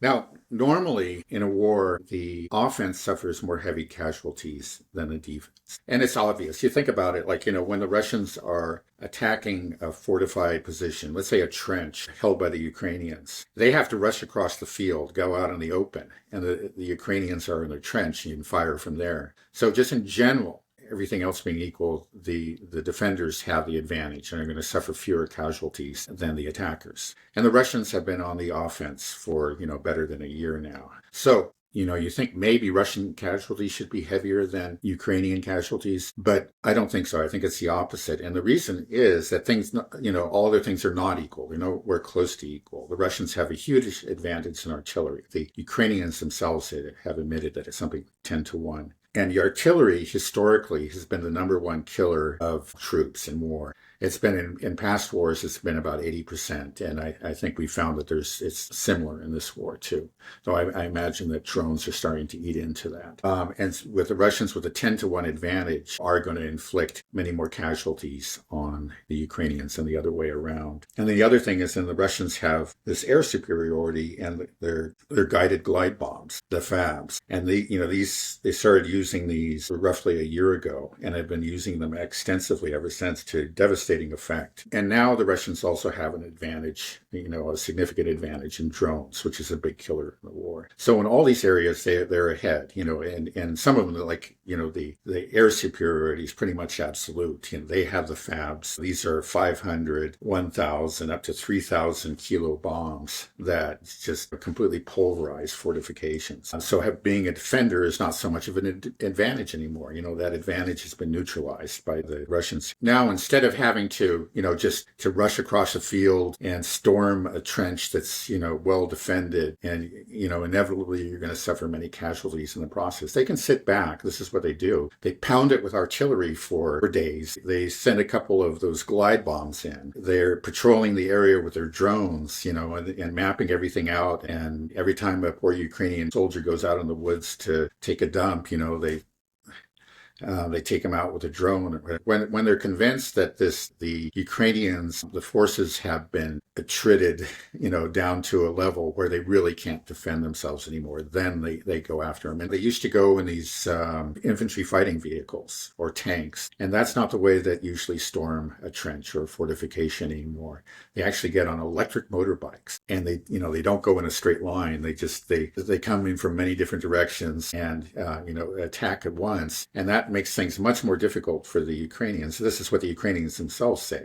Now, normally in a war, the offense suffers more heavy casualties than the defense. And it's obvious. You think about it like, when the Russians are attacking a fortified position, let's say a trench held by the Ukrainians, they have to rush across the field, go out in the open, and the Ukrainians are in their trench and you can fire from there. So just in general, everything else being equal, the defenders have the advantage and are going to suffer fewer casualties than the attackers. And the Russians have been on the offense for, better than a year now. So, you think maybe Russian casualties should be heavier than Ukrainian casualties, but I don't think so. I think it's the opposite. And the reason is that things, all other things are not equal. We're close to equal. The Russians have a huge advantage in artillery. The Ukrainians themselves have admitted that it's something 10 to 1. And the artillery historically has been the number one killer of troops in war. It's been in past wars, it's been about 80%. And I think we found that it's similar in this war too. So I imagine that drones are starting to eat into that. And with the Russians with a 10 to 1 advantage are going to inflict many more casualties on the Ukrainians than the other way around. And the other thing is then the Russians have this air superiority and their guided glide bombs, the FABs. And they started using these roughly a year ago and have been using them extensively ever since to devastating effect. And now the Russians also have an advantage, a significant advantage in drones, which is a big killer in the war. So in all these areas, they're ahead, and some of them, like, the air superiority is pretty much absolute. They have the FABs. These are 500, 1,000, up to 3,000 kilo bombs that just completely pulverize fortifications. So being a defender is not so much of an advantage anymore. That advantage has been neutralized by the Russians. Now, instead of having to, just to rush across a field and storm a trench that's, well defended and, inevitably you're going to suffer many casualties in the process. They can sit back. This is what they do. They pound it with artillery for days. They send a couple of those glide bombs in. They're patrolling the area with their drones, and mapping everything out. And every time a poor Ukrainian soldier goes out in the woods to take a dump, they take them out with a drone. When they're convinced that the Ukrainians, the forces have been attrited, down to a level where they really can't defend themselves anymore, then they go after them. And they used to go in these infantry fighting vehicles or tanks. And that's not the way that usually storm a trench or a fortification anymore. They actually get on electric motorbikes and they don't go in a straight line. They come in from many different directions and, attack at once. And that makes things much more difficult for the Ukrainians. This is what the Ukrainians themselves say.